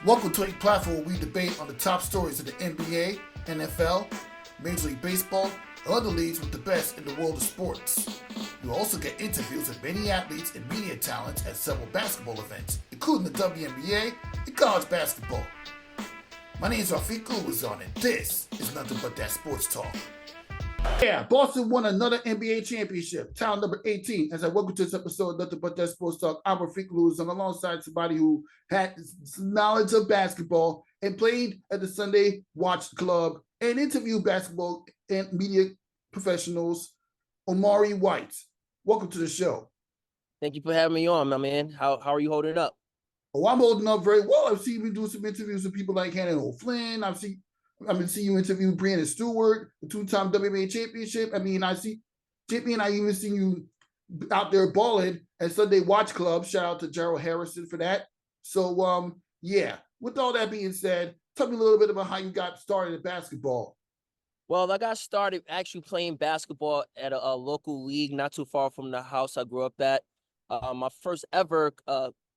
Welcome to a platform where we debate on the top stories of the NBA, NFL, Major League Baseball, and other leagues with the best in the world of sports. You'll also get interviews with many athletes and media talents at several basketball events, including the WNBA and college basketball. My name is Rafiq Ulazon, and this is Nothing But That Sports Talk. Yeah, Boston won another NBA championship, town number 18. As I welcome to this episode of Nothing But That Sports Talk, I'm Rafiq Ulazon alongside somebody who had some knowledge of basketball and played at the Sunday Watch Club and interviewed basketball and media professionals, Omari White. Welcome to the show. Thank you for having me on, my man. How are you holding up? Oh, I'm holding up very well. I've seen you do some interviews with people like Hannah O'Flynn. I've been seeing you interview Brianna Stewart, the two-time WNBA championship. I even seen you out there balling at Sunday Watch Club. Shout out to Gerald Harrison for that. So, yeah. With all that being said, tell me a little bit about how you got started in basketball. Well, I got started actually playing basketball at a local league not too far from the house I grew up at. My first ever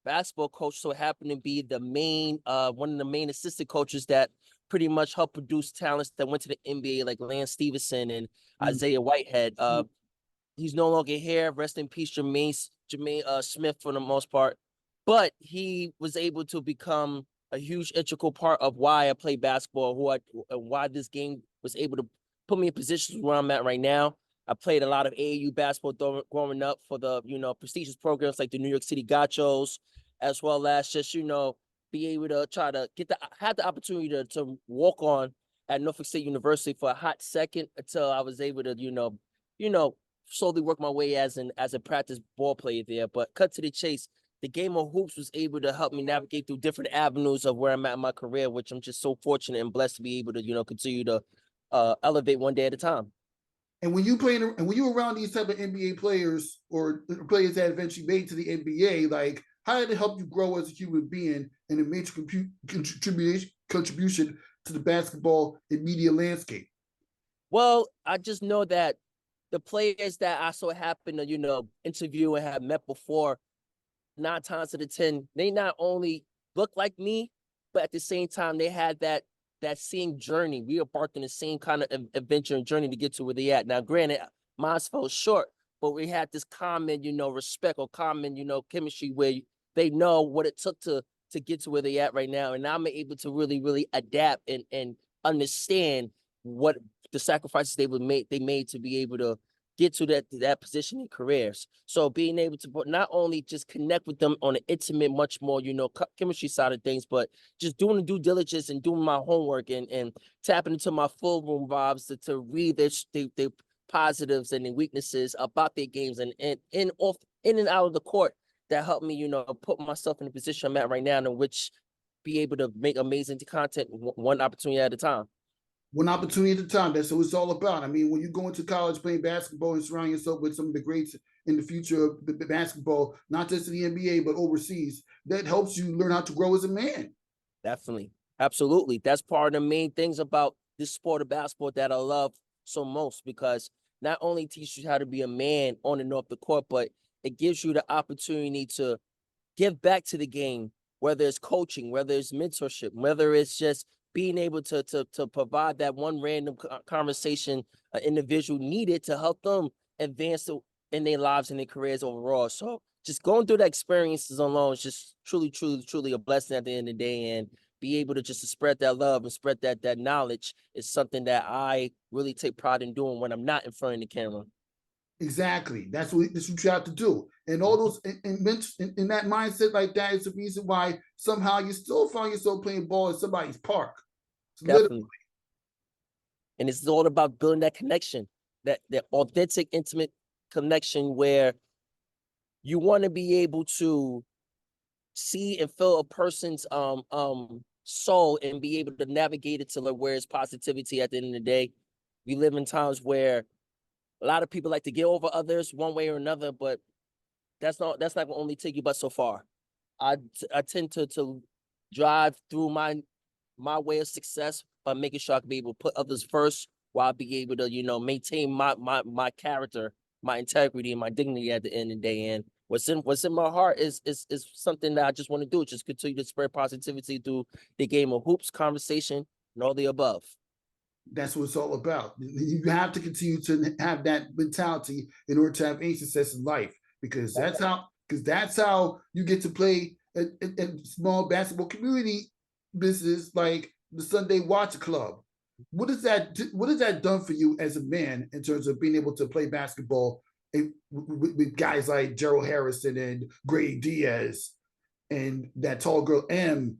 basketball coach so happened to be one of the main assistant coaches that pretty much helped produce talents that went to the NBA, like Lance Stevenson and Isaiah Whitehead. He's no longer here. Rest in peace, Jermaine Smith for the most part. But he was able to become a huge integral part of why I play basketball, why this game was able to put me in positions where I'm at right now. I played a lot of AAU basketball growing up for the, prestigious programs like the New York City Gauchos, as well as just, be able to try to have the opportunity to walk on at Norfolk State University for a hot second until I was able to, slowly work my way as a practice ball player there. But cut to the chase, the game of hoops was able to help me navigate through different avenues of where I'm at in my career, which I'm just so fortunate and blessed to be able to, continue to elevate one day at a time. And when you were around these type of NBA players or players that eventually made it to the NBA, like how did it help you grow as a human being and a major contribution to the basketball and media landscape? Well, I just know that the players that I so happen to, interview and have met before, 9 times out of 10, they not only look like me, but at the same time, they had that same journey. We embarked on the same kind of adventure and journey to get to where they at. Now, granted, mine fell short, but we had this common, respect or common, chemistry where they know what it took to get to where they at right now. And I'm able to really, really adapt and understand what the sacrifices they made to be able to get to that position in careers. So being able to not only just connect with them on an intimate, much more, chemistry side of things, but just doing the due diligence and doing my homework and tapping into my full room vibes to read their positives and their weaknesses about their games and in and out of the court that helped me, put myself in the position I'm at right now in which be able to make amazing content one opportunity at a time. One opportunity at a time. That's what it's all about. I mean, when you go into college playing basketball and surround yourself with some of the greats in the future of the basketball, not just in the NBA, but overseas, that helps you learn how to grow as a man. Definitely. Absolutely. That's part of the main things about this sport of basketball that I love so most, because not only teaches you how to be a man on and off the court, but it gives you the opportunity to give back to the game, whether it's coaching, whether it's mentorship, whether it's just being able to provide that one random conversation an individual needed to help them advance in their lives and their careers overall. So just going through the experiences alone is just truly, truly, truly a blessing at the end of the day. And be able to just spread that love and spread that knowledge is something that I really take pride in doing when I'm not in front of the camera. Exactly. That's what you have to do. And all those in that mindset like that is the reason why somehow you still find yourself playing ball in somebody's park. Definitely. And it's all about building that connection, that authentic, intimate connection where you want to be able to see and feel a person's soul and be able to navigate it to where it's positivity at the end of the day. We live in times where a lot of people like to get over others one way or another, but that's not going to only take you but so far. I tend to drive through my way of success by making sure I can be able to put others first while I be able to, maintain my character, my integrity, and my dignity at the end of the day. And what's in my heart is something that I just want to do. Just continue to spread positivity through the game of hoops, conversation, and all the above. That's what it's all about. You have to continue to have that mentality in order to have any success in life, because that's how you get to play a small basketball community business like the Sunday Watch Club. What has that done for you as a man in terms of being able to play basketball with guys like Gerald Harrison and Grady Diaz and that tall girl M,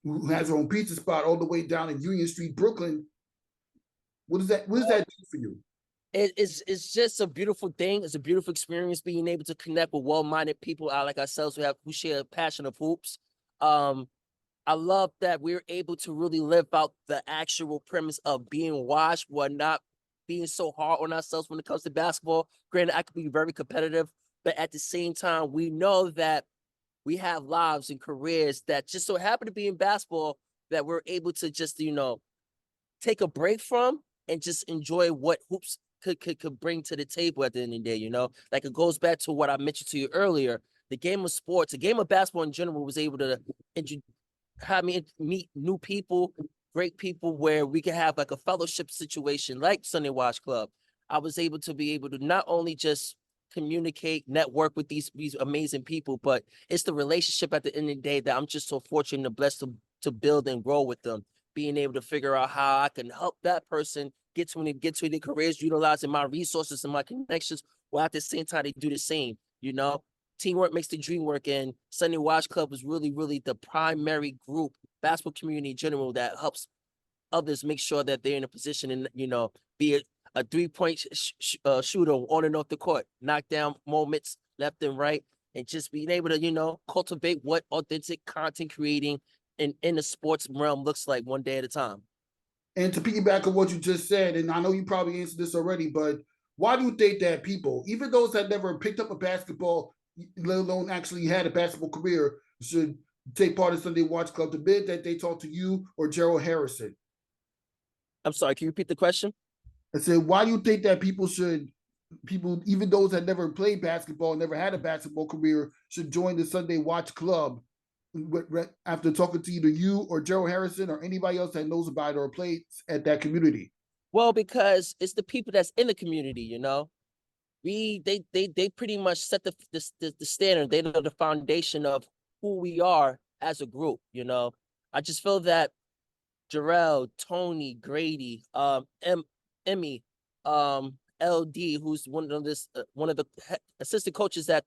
who has her own pizza spot all the way down in Union Street, Brooklyn? What does that do for you? It's just a beautiful thing. It's a beautiful experience being able to connect with well-minded people like ourselves who share a passion of hoops. I love that we're able to really live out the actual premise of being washed while not being so hard on ourselves when it comes to basketball. Granted, I could be very competitive, but at the same time, we know that we have lives and careers that just so happen to be in basketball that we're able to just, take a break from and just enjoy what hoops could bring to the table at the end of the day, Like it goes back to what I mentioned to you earlier. The game of sports, the game of basketball in general was able to have me meet new people, great people, where we can have like a fellowship situation like Sunday Watch Club. I was able to not only just communicate, network with these amazing people, but it's the relationship at the end of the day that I'm just so fortunate and blessed to build and grow with them. Being able to figure out how I can help that person get to their careers, utilizing my resources and my connections, while at the same time they do the same, Teamwork makes the dream work, and Sunday Watch Club was really, really the primary group, basketball community in general, that helps others make sure that they're in a position and, be a three-point shooter on and off the court, knock down moments left and right, and just being able to, cultivate what authentic content creating in the sports realm looks like one day at a time. And to piggyback on what you just said, and I know you probably answered this already, but why do you think that people, even those that never picked up a basketball, let alone actually had a basketball career, should take part in Sunday Watch Club, the bid that they talk to you or Gerald Harrison? I'm sorry, can you repeat the question? I said, why do you think that people, even those that never played basketball, never had a basketball career, should join the Sunday Watch Club after talking to either you or Gerald Harrison or anybody else that knows about it or plays at that community? Well, because it's the people that's in the community, they pretty much set the standard. They know the foundation of who we are as a group. I just feel that Jarrell, Tony, Grady, Emmy, LD, who's one of the assistant coaches at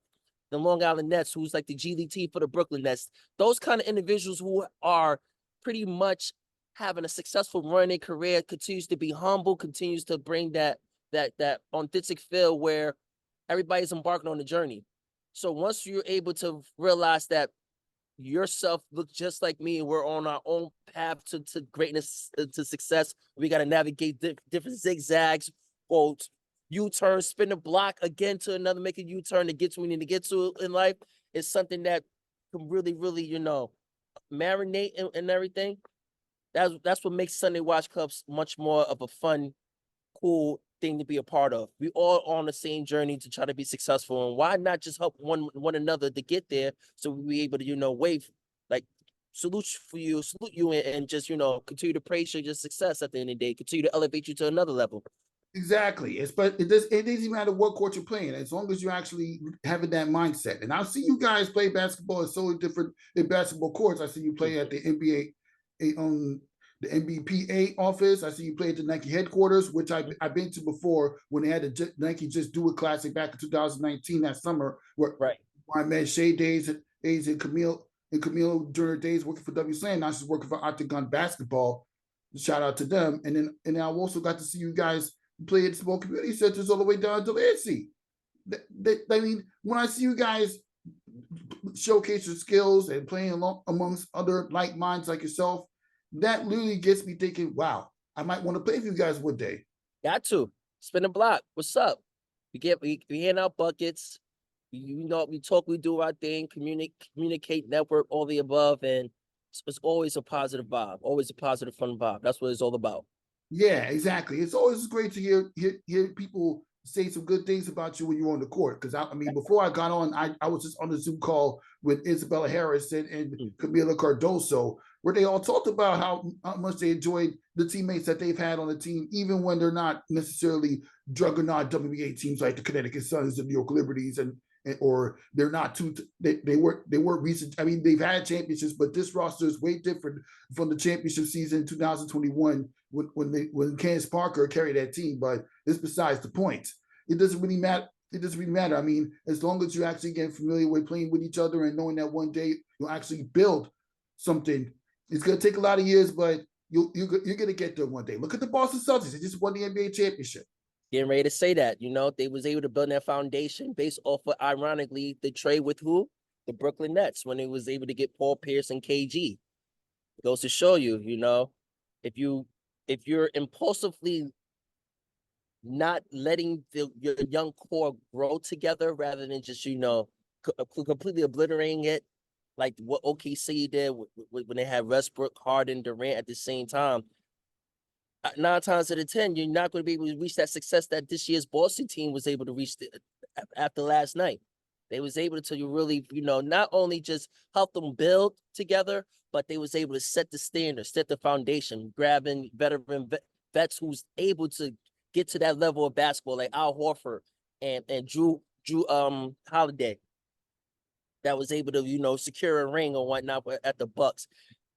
the Long Island Nets, who's like the G League team for the Brooklyn Nets. Those kind of individuals who are pretty much having a successful run in their career, continues to be humble, continues to bring that authentic feel where everybody's embarking on the journey. So once you're able to realize that yourself look just like me, and we're on our own path to greatness, to success, we got to navigate different zigzags, or U-turn, spin the block again to another, make a U-turn to get to where we need to get to in life. It's something that can really, really, marinate and everything. That's what makes Sunday Watch Clubs much more of a fun, cool thing to be a part of. We all on the same journey to try to be successful, and why not just help one another to get there, so we'll be able to, wave, like, salute you, and just, continue to praise your success at the end of the day, continue to elevate you to another level. Exactly. It doesn't even matter what court you're playing, as long as you're actually having that mindset. And I see you guys play basketball at so different in basketball courts. I see you play at the NBA, the NBPA office. I see you play at the Nike headquarters, which I've been to before when they had the Nike Just Do It Classic back in 2019, that summer, where I met Shay Days and Camille during her days working for WSLAM. Now she's working for Octagon Basketball. Shout out to them. And then I also got to see you guys play at small community centers all the way down to Delancey. I mean, when I see you guys showcase your skills and playing along amongst other like minds like yourself, that literally gets me thinking, wow, I might want to play for you guys one day. Got to. Spin the block. What's up? We hand out buckets. We talk, we do our thing, communicate, network, all the above, and it's always a positive vibe, always a positive, fun vibe. That's what it's all about. Yeah, exactly. It's always great to hear people say some good things about you when you're on the court. Because I mean, before I got on, I was just on the Zoom call with Isabella Harris and Camila Cardoso, where they all talked about how much they enjoyed the teammates that they've had on the team, even when they're not necessarily juggernaut WNBA teams like the Connecticut Suns and New York Liberties or they're not too they weren't recent. I mean, they've had championships, but this roster is way different from the championship season 2021 when Candace Parker carried that team. But it's besides the point. It doesn't really matter. It doesn't really matter. I mean, as long as you actually get familiar with playing with each other and knowing that one day you'll actually build something. It's going to take a lot of years, but you're going to get there one day. Look at the Boston Celtics. They just won the NBA championship. Getting ready to say that, they was able to build that foundation based off of, ironically, the trade with who? The Brooklyn Nets, when they was able to get Paul Pierce and KG. It goes to show you, if you're impulsively not letting your young core grow together rather than just, completely obliterating it, like what OKC did when they had Westbrook, Harden, Durant at the same time. 9 times out of 10, you're not going to be able to reach that success that this year's Boston team was able to reach after last night. They was able to really, not only just help them build together, but they was able to set the standard, set the foundation, grabbing veteran vets who's able to get to that level of basketball, like Al Horford and Drew Holiday, that was able to, secure a ring or whatnot at the Bucks.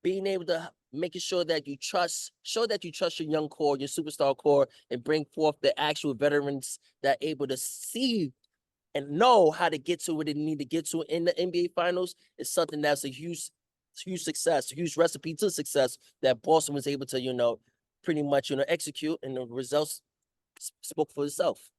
Being able to making sure that you show that you trust your young core, your superstar core, and bring forth the actual veterans that are able to see and know how to get to where they need to get to in the NBA Finals is something that's a huge success, a huge recipe to success that Boston was able to, pretty much, execute, and the results spoke for itself.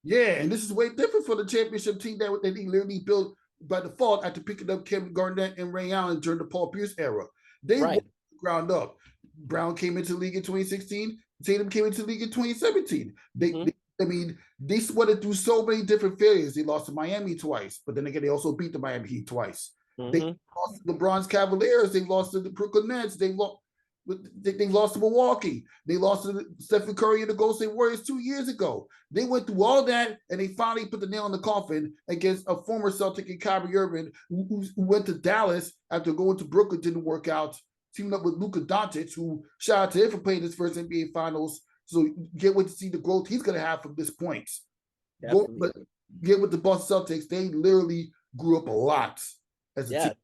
Yeah, and this is way different for the championship team that they literally built by default after picking up Kevin Garnett and Ray Allen during the Paul Pierce era. They worked the ground up. Brown came into the league in 2016. Tatum came into the league in 2017. They sweated through so many different failures. They lost to Miami twice, but then again, they also beat the Miami Heat twice. They lost to LeBron's Cavaliers. They lost to the Brooklyn Nets. They lost to Milwaukee. They lost to Stephen Curry and the Golden State Warriors 2 years ago. They went through all that, and they finally put the nail in the coffin against a former Celtic and Kyrie Irving, who went to Dallas after going to Brooklyn, didn't work out, teaming up with Luka Doncic, who shout out to him for playing his first NBA Finals. So get wait to see the growth he's going to have from this point. But get with the Boston Celtics, they literally grew up a lot as a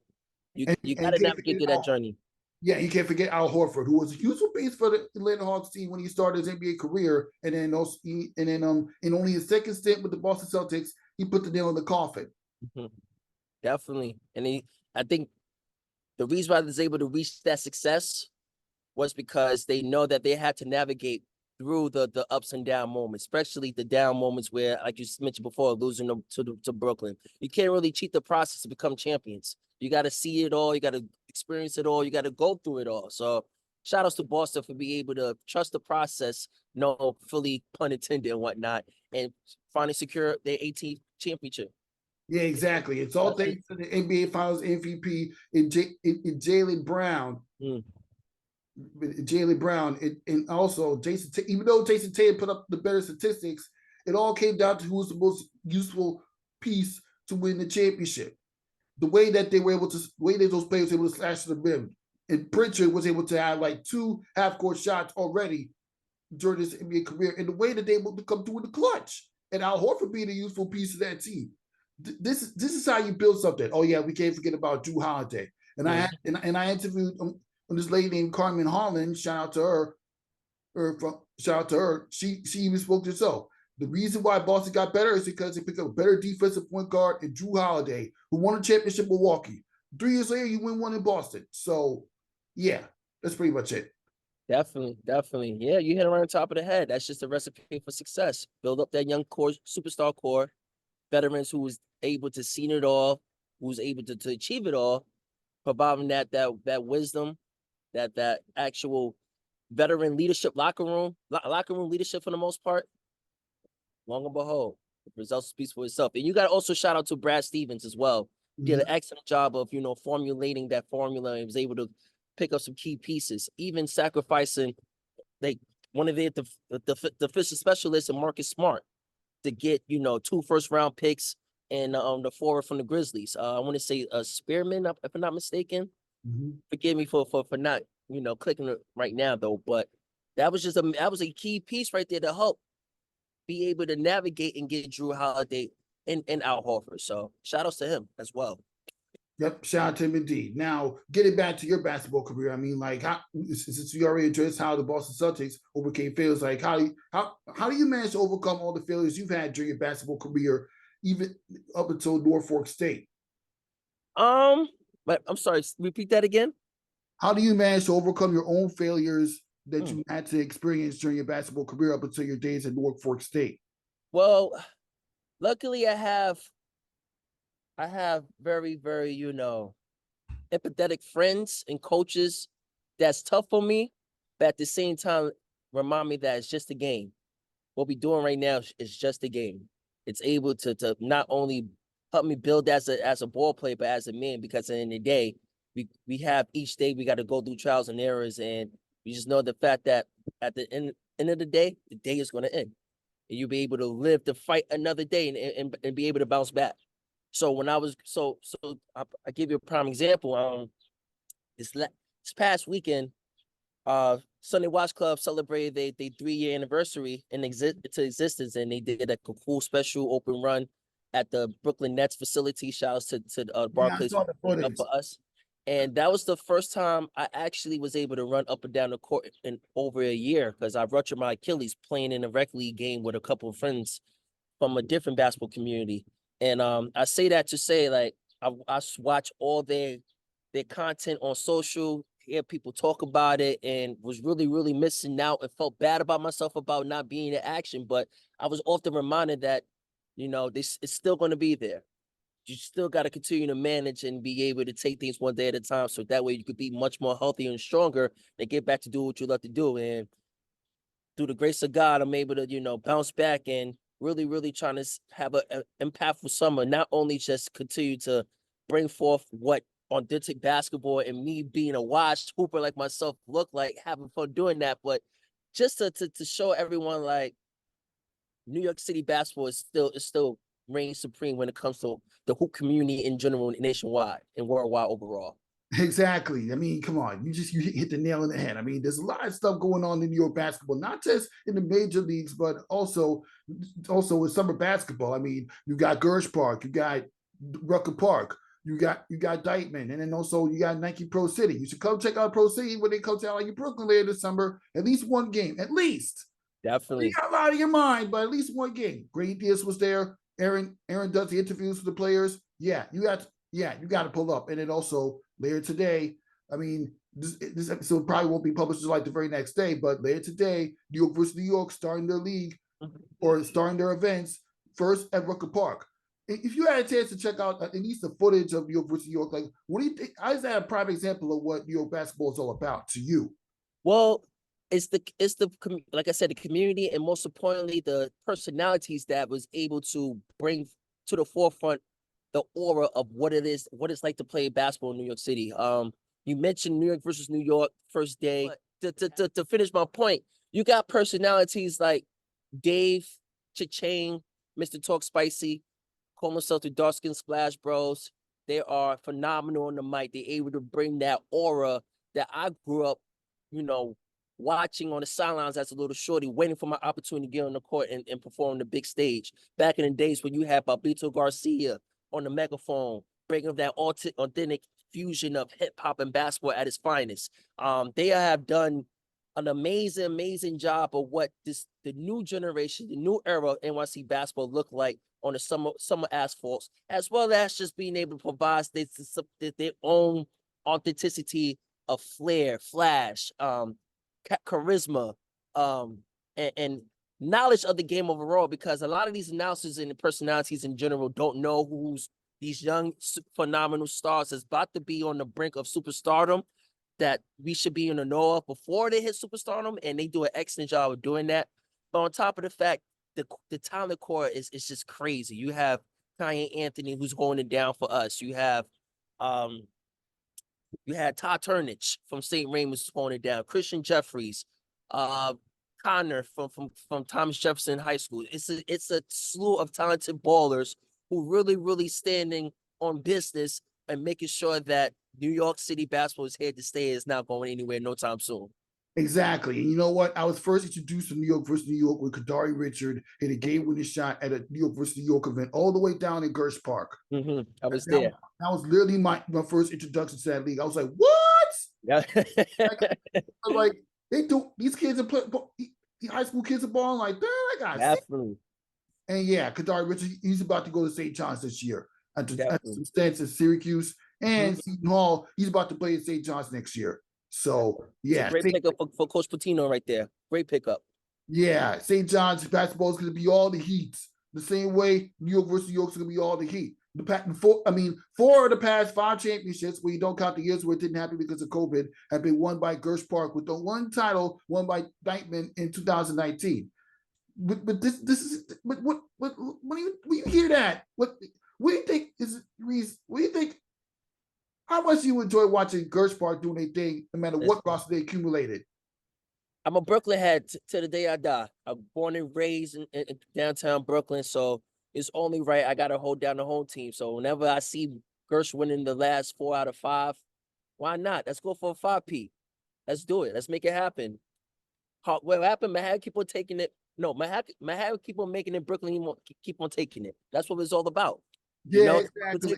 team. You got to navigate through that journey. Yeah, you can't forget Al Horford, who was a useful piece for the Atlanta Hawks team when he started his NBA career, and then in only his second stint with the Boston Celtics, he put the nail in the coffin. Definitely, and I think the reason why they was able to reach that success was because they know that they had to navigate through the ups and down moments, especially the down moments where, like you mentioned before, losing to Brooklyn. You can't really cheat the process to become champions. You got to see it all. You got to experience it all. You got to go through it all. So shout outs to Boston for being able to trust the process, no fully pun intended and whatnot, and finally secure their 18th championship. Yeah, exactly. It's all thanks to the NBA Finals MVP in Jaylen Brown. Jaylen Brown and also Jason. Even though Jason Tatum put up the better statistics, it all came down to who was the most useful piece to win the championship. The way that they were able to, the way that those players were able to slash to the rim, and Pritchard was able to have like 2 half-court shots already during his NBA career, and the way that they were able to come through in the clutch, and Al Horford being a useful piece of that team. This is how you build something. Oh yeah, we can't forget about Drew Holiday, and I interviewed this lady named Carmen Holland. Shout out to her. She even spoke to herself. The reason why Boston got better is because they picked up a better defensive point guard in Drew Holiday, who won a championship in Milwaukee. 3 years later, you win one in Boston. So, yeah, that's pretty much it. Definitely. Yeah, you hit it right on top of the head. That's just a recipe for success. Build up that young core, superstar core, veterans who was able to see it all, who was able to achieve it all, providing that wisdom, that actual veteran leadership, locker room leadership for the most part. Long and behold, the results speaks for itself. And you got to also shout out to Brad Stevens as well. He did an excellent job of, formulating that formula and was able to pick up some key pieces, even sacrificing one of the defensive specialists in Marcus Smart to get, 2 first-round picks and the forward from the Grizzlies. I want to say Spearman, if I'm not mistaken. Forgive me for not, clicking it right now though, but that was a key piece right there to help be able to navigate and get Drew Holiday and Al Horford. So shout outs to him as well. Yep, shout out to him indeed. Now, getting back to your basketball career, I mean, like, since you already addressed how the Boston Celtics overcame failures, like, how do you manage to overcome all the failures you've had during your basketball career, even up until Norfolk State? But I'm sorry, repeat that again. How do you manage to overcome your own failures that you had to experience during your basketball career up until your days at Norfolk State? Well, luckily I have very, very, empathetic friends and coaches that's tough for me, but at the same time remind me that it's just a game. What we're doing right now is just a game. It's able to not only help me build as a ball player, but as a man, because at the end of the day, we have each day we got to go through trials and errors, and we just know the fact that at the end of the day is going to end. And you'll be able to live to fight another day and be able to bounce back. So when I was I give you a prime example. This past weekend, Sunday Watch Club celebrated their 3-year anniversary into existence, and they did a cool special open run at the Brooklyn Nets facility. Shouts to Barclays for us. And that was the first time I actually was able to run up and down the court in over a year, because I ruptured my Achilles playing in a rec league game with a couple of friends from a different basketball community. And I say that to say, like, I watch all their content on social, hear people talk about it, and was really, really missing out and felt bad about myself about not being in action. But I was often reminded that, it's still going to be there. You still got to continue to manage and be able to take things one day at a time, so that way you could be much more healthy and stronger and get back to do what you love to do. And through the grace of God, I'm able to, bounce back and really, really trying to have an impactful summer. Not only just continue to bring forth what authentic basketball and me being a washed hooper like myself look like, having fun doing that, but just to show everyone, like, New York City basketball is still reigns supreme when it comes to the hoop community in general, nationwide and worldwide overall. Exactly. I mean, come on, you hit the nail on the head. I mean, there's a lot of stuff going on in New York basketball, not just in the major leagues, but also with summer basketball. I mean, you got Gersh Park, you got Rucker Park, you got Dykeman, and then also you got Nike Pro City. You should come check out Pro City when they come to LA Brooklyn later this summer. At least one game, at least. Definitely. You got a lot of your mind, but at least one game. Grady Diaz was there. Aaron does the interviews with the players. Yeah, you got to pull up. And then also later today, I mean, this episode probably won't be published until like the very next day, but later today, New York versus New York starting their league or starting their events first at Rucker Park. If you had a chance to check out at least the footage of New York versus New York, like, what do you think? How is that a prime example of what New York basketball is all about to you? Well, it's the like I said, the community, and most importantly, the personalities that was able to bring to the forefront the aura of what it's like to play basketball in New York City. You mentioned New York versus New York first day. To finish my point, you got personalities like Dave Cha-Ching, Mr. Talk Spicy, call himself the Dark Skin Splash Bros. They are phenomenal on the mic. They're able to bring that aura that I grew up, watching on the sidelines as a little shorty, waiting for my opportunity to get on the court and perform the big stage. Back in the days when you had Babito Garcia on the megaphone, breaking that authentic fusion of hip hop and basketball at its finest. They have done an amazing job of what the new generation, the new era of NYC basketball look like on the summer asphalts, as well as just being able to provide their own authenticity of flair, flash, charisma, and knowledge of the game overall, because a lot of these announcers and the personalities in general don't know who's these young phenomenal stars that's about to be on the brink of superstardom that we should be in the know of before they hit superstardom, and they do an excellent job of doing that. But on top of the fact, the talent core is just crazy. You have Kanye Anthony, who's holding it down for us. You have you had Todd Turnage from St. Raymond's holding it down. Christian Jeffries, Connor from Thomas Jefferson High School. It's a slew of talented ballers who really standing on business and making sure that New York City basketball is here to stay. Is not going anywhere no time soon. Exactly. And you know what? I was first introduced to New York versus New York with Kadari Richard hit a game-winning shot at a New York versus New York event all the way down in Gersh Park. I was there. That was literally my first introduction to that league. I was like, what? Yeah. like they do these kids are playing high school kids are balling like that. I got Definitely. And yeah, Kadari Richard, he's about to go to St. John's this year at some stints at Syracuse and Seton Hall. He's about to play at St. John's next year. So yeah, great pickup for Coach Patino right there. Great pickup. Yeah, St. John's basketball is going to be all the heat. The same way New York versus New York is going to be all the heat. Four of the past 5 championships, where you don't count the years where it didn't happen because of COVID, have been won by Gersh Park, with the one title won by Dykeman in 2019. But this is what when you hear that, what do you think is Reese? What do you think? How much do you enjoy watching Gersh Park doing their thing, no matter what roster they accumulated? I'm a Brooklyn head to the day I die. I'm born and raised in downtown Brooklyn, so it's only right I got to hold down the home team. So whenever I see Gersh winning the last 4 out of 5, why not? Let's go for a 5P. Let's do it. Let's make it happen. What happened? Mahad keep on taking it. No, Mahad keep on making it. Brooklyn keep on taking it. That's what it's all about. Yeah, exactly.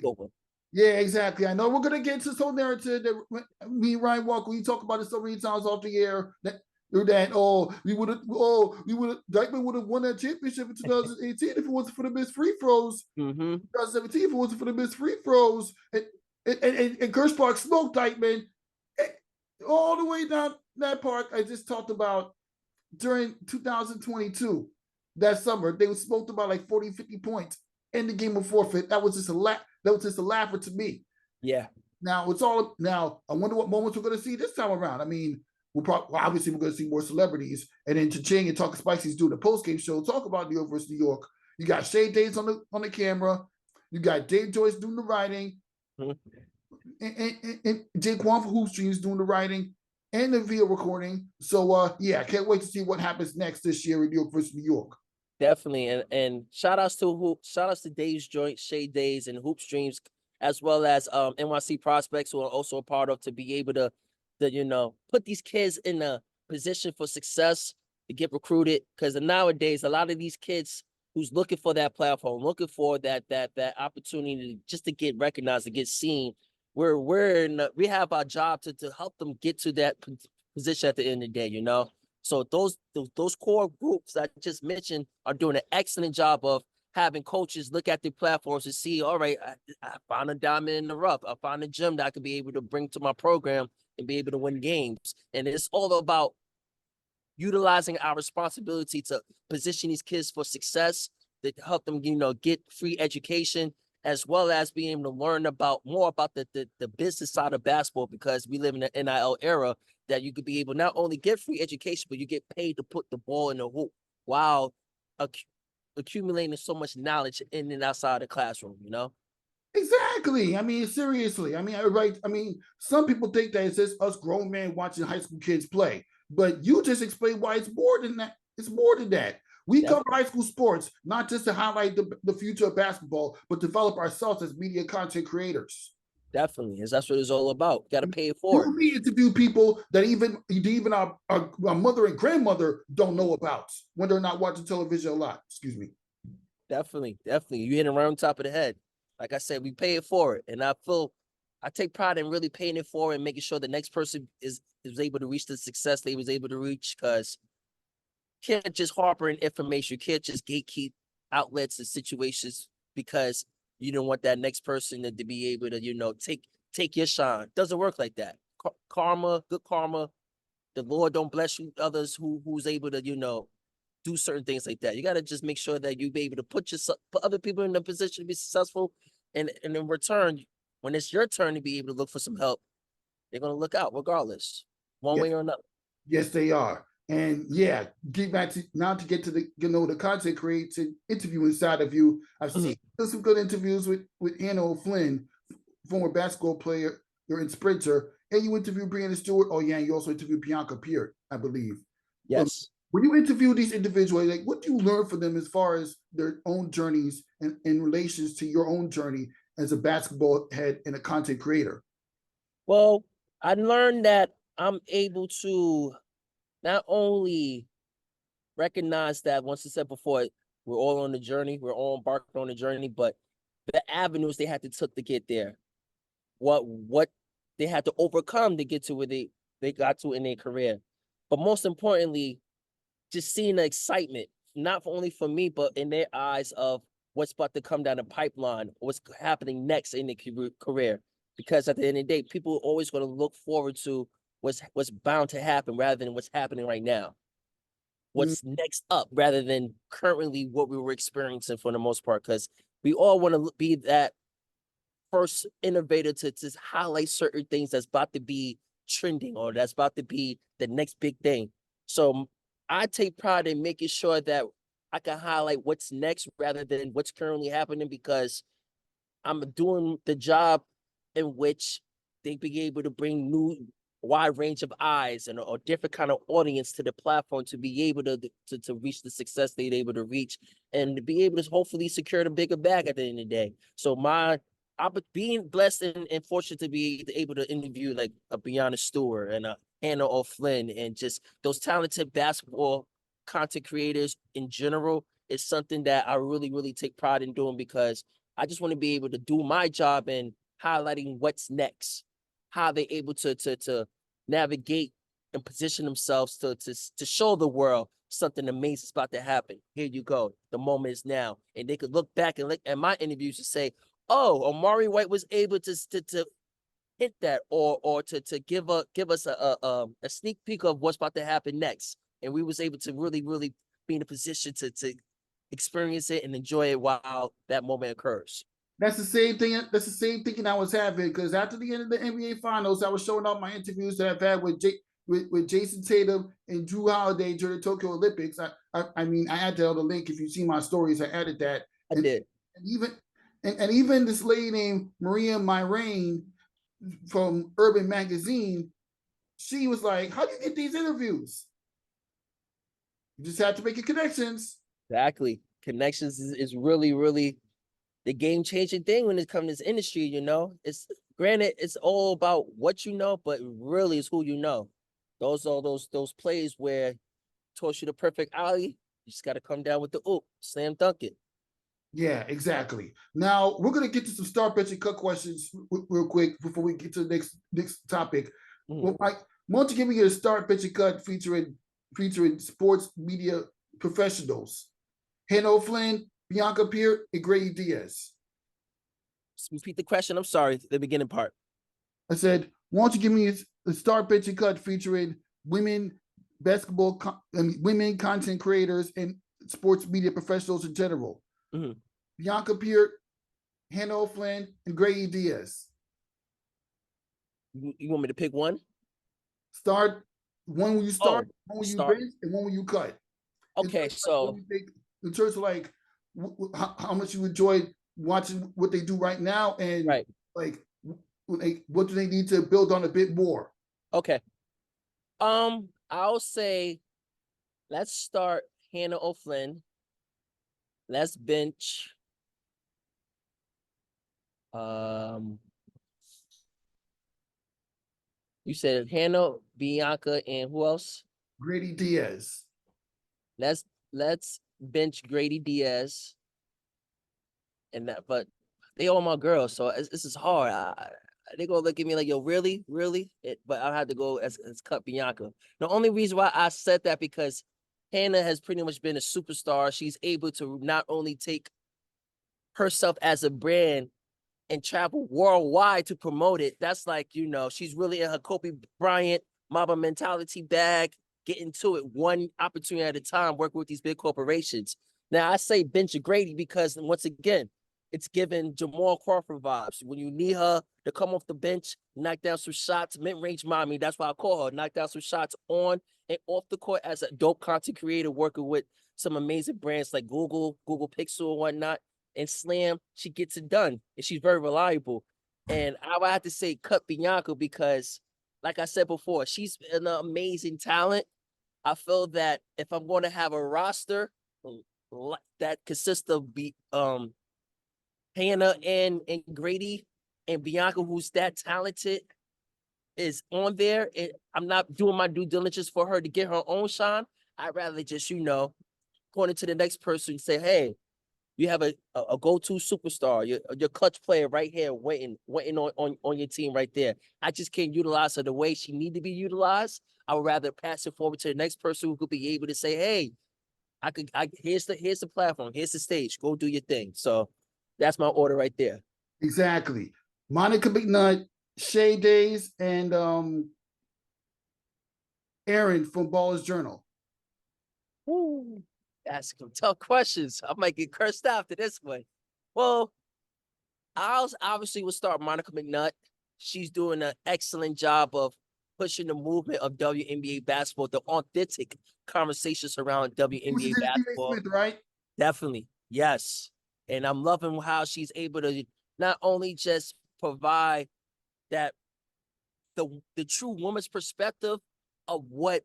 Yeah, exactly. I know we're gonna get to this whole narrative that me and Ryan Walker, we talk about it so many times off the air that Dykeman would have won that championship in 2018 if it wasn't for the missed free throws. 2017 if it wasn't for the missed free throws. And Gersh Park smoked Dykeman all the way down that park I just talked about during 2022. That summer, they were smoked about like 40, 50 points in the game of forfeit. That was just a laugher to me. Yeah. Now I wonder what moments we're going to see this time around. I mean, obviously we're going to see more celebrities, and then Cha-Ching and Talking Spicy's doing the post-game show, talk about New York versus New York. You got Shay Days on the camera. You got Dave Joyce doing the writing, and Jake Kwan for Hoop Streams doing the writing and the video recording. So yeah, I can't wait to see what happens next this year in New York versus New York. Definitely, and shout outs to Dave's Joint, Shay Days, and Hoop Streams, as well as NYC prospects who are also a part of, to be able to put these kids in a position for success, to get recruited. Because nowadays, a lot of these kids who's looking for that platform, looking for that opportunity just to get recognized, to get seen, we have our job to help them get to that position at the end of the day. So those core groups I just mentioned are doing an excellent job of having coaches look at their platforms and see, all right, I found a diamond in the rough. I found a gem that I could be able to bring to my program and be able to win games. And it's all about utilizing our responsibility to position these kids for success, to help them, get free education, as well as being able to learn more about the business side of basketball, because we live in an NIL era that you could be able not only get free education, but you get paid to put the ball in the hoop while accumulating so much knowledge in and outside the classroom, Exactly. I mean, seriously. I mean, some people think that it's just us grown men watching high school kids play, but you just explained why it's more than that. It's more than that. We cover high school sports, not just to highlight the future of basketball, but develop ourselves as media content creators. Definitely, that's what it's all about. Got to pay it forward. We interview people that even our mother and grandmother don't know about when they're not watching television a lot. Excuse me. Definitely. You hit it right on top of the head. Like I said, we pay it forward, and I take pride in really paying it forward and making sure the next person is able to reach the success they was able to reach. Because you can't just harbor in information. You can't just gatekeep outlets and situations because you don't want that next person to be able to, take your shine. Doesn't work like that. Karma, good karma. The Lord don't bless you others who's able to, do certain things like that. You got to just make sure that you be able to put other people in a position to be successful. And in return, when it's your turn to be able to look for some help, they're going to look out regardless, one way or another. Yes, they are. And yeah, get back to the content creation interview inside of you. I've seen some good interviews with Anna O'Flynn, former basketball player and sprinter, and you interviewed Brianna Stewart. Oh yeah, and you also interviewed Bianca Peart, I believe. Yes. When you interview these individuals, like what do you learn from them as far as their own journeys and in relations to your own journey as a basketball head and a content creator? Well, I learned that I'm able to not only recognize that, once I said before, we're all on the journey, we're all embarked on the journey, but the avenues they had to took to get there, what they had to overcome to get to where they got to in their career. But most importantly, just seeing the excitement, not only for me, but in their eyes of what's about to come down the pipeline, what's happening next in their career. Because at the end of the day, people are always going to look forward to what's bound to happen rather than what's happening right now. What's next up rather than currently what we were experiencing for the most part. Because we all want to be that first innovator to highlight certain things that's about to be trending or that's about to be the next big thing. So I take pride in making sure that I can highlight what's next rather than what's currently happening, because I'm doing the job in which they be able to bring new wide range of eyes and or different kind of audience to the platform to be able to reach the success they're able to reach and to be able to hopefully secure the bigger bag at the end of the day. So I'm being blessed and fortunate to be able to interview like a Brianna Stewart and a Hannah O'Flynn and just those talented basketball content creators in general is something that I really, really take pride in doing, because I just want to be able to do my job in highlighting what's next, how they're able to navigate and position themselves to show the world something amazing is about to happen. Here you go. The moment is now. And they could look back and look at my interviews and say, oh, Omari White was able to hint that or to give us a sneak peek of what's about to happen next. And we was able to really, really be in a position to experience it and enjoy it while that moment occurs. That's the same thing. That's the same thinking I was having, because after the end of the NBA Finals, I was showing off my interviews that I've had with Jason Tatum and Drew Holiday during the Tokyo Olympics. I mean, I added the link. If you see my stories, I added that. I did. And even this lady named Maria Myrane from Urban Magazine, she was like, "How do you get these interviews? You just have to make your connections." Exactly. Connections is really, really the game changing thing when it comes to this industry. It's granted it's all about what you know, but really it's who you know. Those are those plays where toss you the perfect alley. You just got to come down with the oop, slam dunk it. Yeah, exactly. Now we're gonna get to some start bench and cut questions real quick before we get to the next topic. Well, Mike, why don't you give me a start bench and cut featuring sports media professionals? Hannah O'Flynn, Bianca Peart, and Grady Diaz. Repeat the question. I'm sorry, the beginning part. I said, why don't you give me a start bench and cut featuring women women content creators and sports media professionals in general? Bianca Peart, Hannah O'Flynn, and Grady Diaz. You want me to pick one? Start one when you start, one when you bench, and one when you cut. Okay, so in terms of like how much you enjoyed watching what they do right now, and right. like what do they need to build on a bit more? Okay. I'll say let's start Hannah O'Flynn. Let's bench. You said Hannah, Bianca, and who else? Grady Diaz. Let's bench Grady Diaz. And that, but they all my girls, so this is hard. They gonna look at me like, yo, really, really? But I had to go as cut Bianca. The only reason why I said that because Hannah has pretty much been a superstar. She's able to not only take herself as a brand and travel worldwide to promote it. That's like, she's really in her Kobe Bryant Mamba mentality bag, getting to it one opportunity at a time, working with these big corporations. Now, I say bench Grady because, once again, it's giving Jamal Crawford vibes. When you need her to come off the bench, knock down some shots, mid-range mommy, that's why I call her, knock down some shots on and off the court as a dope content creator working with some amazing brands like Google Pixel and whatnot. And Slam, she gets it done, and she's very reliable. And I would have to say cut Bianca because, like I said before, she's an amazing talent. I feel that if I'm going to have a roster that consists of Hannah and Grady and Bianca, who's that talented, is on there, and I'm not doing my due diligence for her to get her own shine. I'd rather just, going into the next person, say, hey, you have a go-to superstar, your clutch player right here, waiting on your team right there. I just can't utilize her the way she need to be utilized. I would rather pass it forward to the next person who could be able to say, hey, here's the platform, here's the stage, go do your thing. So that's my order right there. Exactly. Monica McNutt, Shay Days, and Aaron from Ballers Journal. Ooh, that's some tough questions. I might get cursed after this one. Well, I obviously would start Monica McNutt. She's doing an excellent job of pushing the movement of WNBA basketball, the authentic conversations around WNBA basketball. Smith, right? Definitely, yes. And I'm loving how she's able to not only just provide that the true woman's perspective of what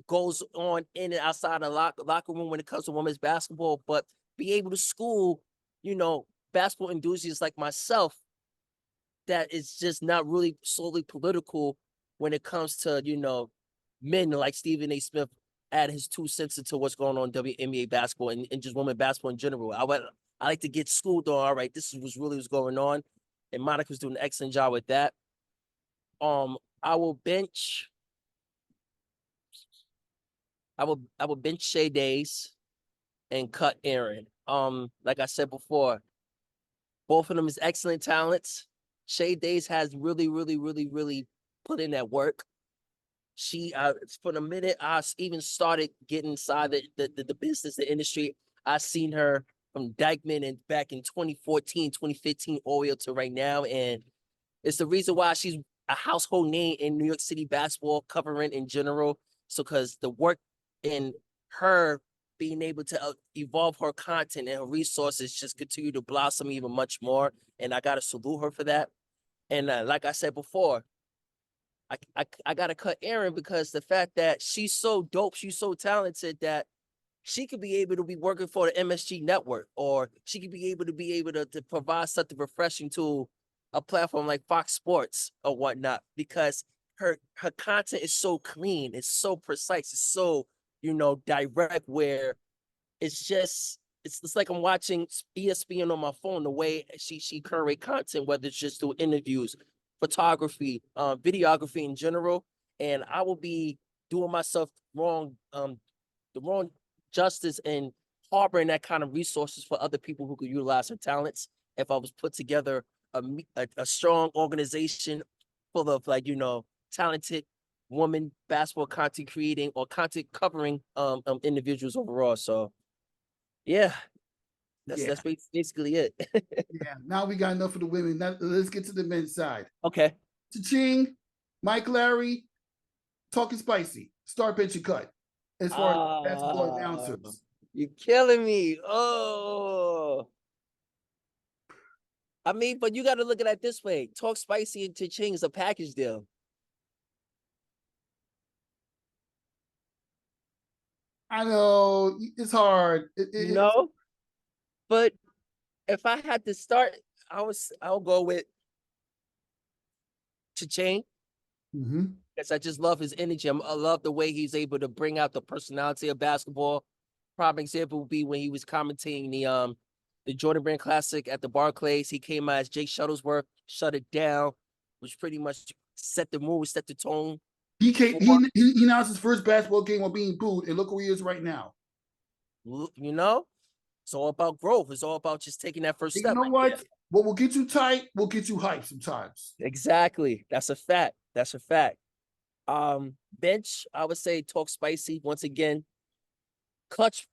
goes on in and outside the locker room when it comes to women's basketball, but be able to school, basketball enthusiasts like myself that is just not really solely political when it comes to, men like Stephen A. Smith add his 2 cents into what's going on in WNBA basketball and just women basketball in general. I like to get schooled on, all right, this is what's going on. And Monica's doing an excellent job with that. I will bench Shay Days and cut Aaron. Like I said before, both of them is excellent talents. Shay Days has really, really, really, really put in that work. She, for the minute I even started getting inside the business, the industry, I seen her from Dykeman and back in 2014, 2015, all the way up to right now. And it's the reason why she's a household name in New York City basketball covering in general. So, because the work in her being able to evolve her content and her resources just continue to blossom even much more. And I got to salute her for that. And like I said before, I got to cut Aaron because the fact that she's so dope, she's so talented that she could be able to be working for the MSG network, or she could be able to provide something refreshing to a platform like Fox Sports or whatnot, because her content is so clean, it's so precise, it's so, direct, where it's like I'm watching ESPN on my phone, the way she curate content, whether it's just through interviews, photography, videography in general. And I will be doing myself the wrong justice and harboring that kind of resources for other people who could utilize her talents if I was put together a strong organization full of talented woman basketball content creating or content covering individuals overall. So yeah, that's basically it. Yeah. Now we got enough for the women. Now let's get to the men's side. Okay. Cha-ching, Mike Larry, talking spicy, start, pitch, and cut. As far as basketball announcers. You're killing me. Oh. I mean, but you got to look at it this way. Talk Spicy and Cha-ching is a package deal. I know it's hard. But if I had to start, I'll go with Cha-ching. Because I just love his energy. I love the way he's able to bring out the personality of basketball. Prime example would be when he was commentating the Jordan Brand Classic at the Barclays. He came out as Jake Shuttlesworth, shut it down, which pretty much set the mood, set the tone. He announced his first basketball game while being booed, and look where he is right now. It's all about growth. It's all about just taking that first step. You know what? What will get you tight will get you hyped sometimes. Exactly. That's a fact. Bench, I would say Talk Spicy once again. Clutch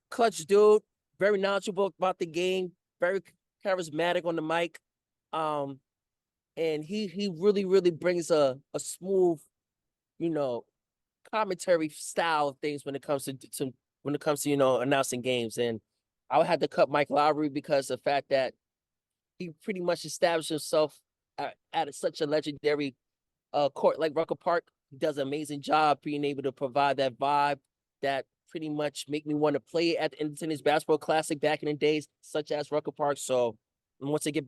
dude, very knowledgeable about the game, very charismatic on the mic. And he really, really brings a smooth, commentary style of things when it comes to announcing games. And I would have to cut Mike Lowry because of the fact that he pretty much established himself at such a legendary court like Rucker Park. He does an amazing job being able to provide that vibe that pretty much make me want to play at the Independence Basketball Classic back in the days, such as Rucker Park. So, and once again,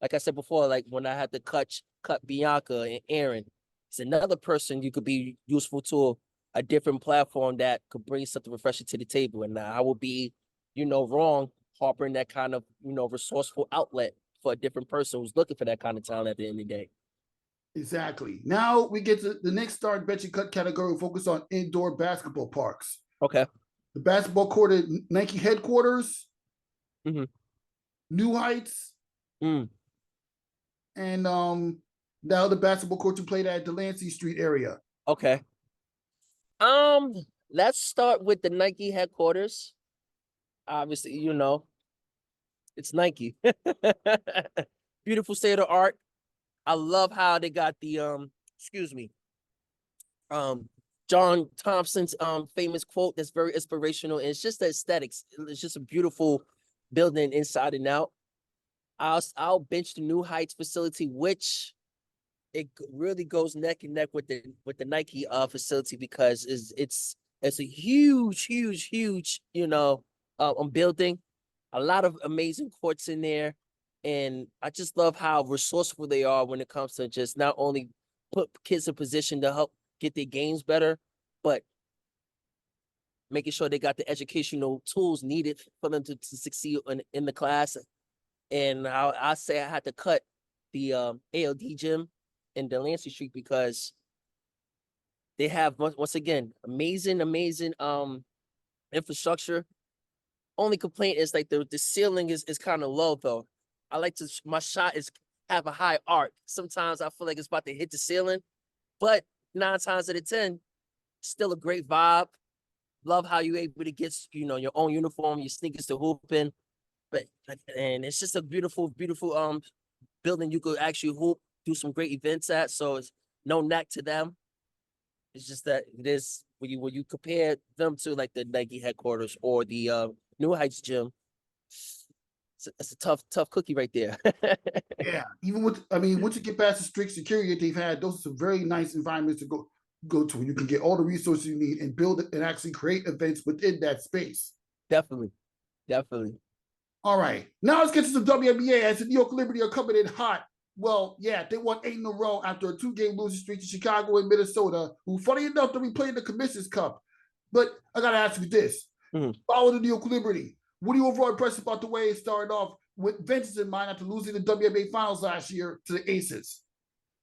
like I said before, like when I had to cut Bianca and Aaron, it's another person you could be useful to a different platform that could bring something refreshing to the table. And I would be, wrong harboring that kind of, resourceful outlet for a different person who's looking for that kind of talent at the end of the day. Exactly. Now we get to the next start bench and cut category. Focus on indoor basketball parks. Okay. The basketball court at Nike headquarters, New Heights, and now the basketball court you played at Delancey Street area. Okay. Let's start with the Nike headquarters. Obviously, it's Nike. Beautiful state of art. I love how they got the John Thompson's famous quote that's very inspirational. And it's just the aesthetics. It's just a beautiful building inside and out. I'll bench the New Heights facility, which it really goes neck and neck with the Nike facility, because it's a huge building, a lot of amazing courts in there, and I just love how resourceful they are when it comes to just not only put kids in position to help get their games better, but making sure they got the educational tools needed for them to succeed in the class. And I say I had to cut the ALD gym in Delancey Street because they have, once again, amazing infrastructure. Only complaint is like the ceiling is kind of low though. I like my shot is have a high arc. Sometimes I feel like it's about to hit the ceiling, but 9 times out of 10, still a great vibe. Love how you're able to get, your own uniform, your sneakers to hooping. And it's just a beautiful building you could actually hoop, do some great events at. So it's no knack to them. It's just that it is when you compare them to like the Nike headquarters or the New Heights gym, it's a tough cookie right there. Yeah, once you get past the strict security that they've had, those are some very nice environments to go to. You can get all the resources you need and build and actually create events within that space. Definitely. All right, now let's get to some WNBA as the New York Liberty are coming in hot. Well, yeah, they won 8 in a row after a 2-game losing streak to Chicago and Minnesota, who, funny enough, they'll be playing the Commissioners Cup. But I got to ask you this. Follow the New York Liberty. What are you overall impressed about the way it started off with vengeance in mind after losing the WNBA Finals last year to the Aces?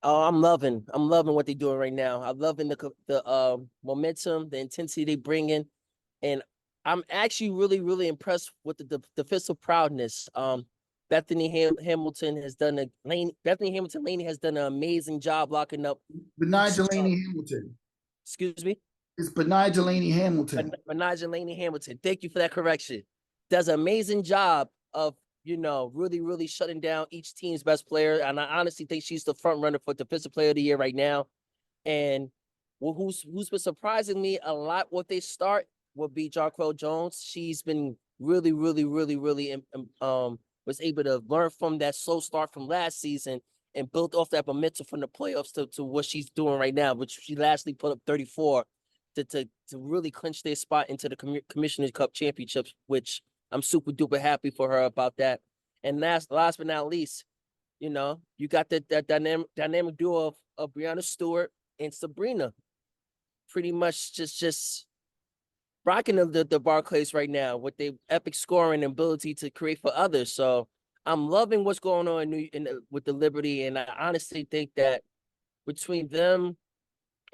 Oh, I'm loving what they're doing right now. I'm loving the momentum, the intensity they bring in. And I'm actually really impressed with the defensive proudness. Bethany Hamilton has done Bethany Hamilton Laney has done an amazing job locking up. Benai Delaney Hamilton. Excuse me? It's Benai Delaney Hamilton. Benai Delaney Hamilton. Thank you for that correction. Does an amazing job of, really shutting down each team's best player. And I honestly think she's the front runner for Defensive Player of the Year right now. And who's been surprising me a lot what they start will be Jarquel Jones. She's been really was able to learn from that slow start from last season and built off that momentum from the playoffs to what she's doing right now, which she lastly put up 34 to really clinch their spot into the Commissioner's Cup championships, which I'm super duper happy for her about that. And last but not least, you got that dynamic duo of Breanna Stewart and Sabrina, pretty much just rocking the Barclays right now with their epic scoring and ability to create for others. So I'm loving what's going on with the Liberty, and I honestly think that between them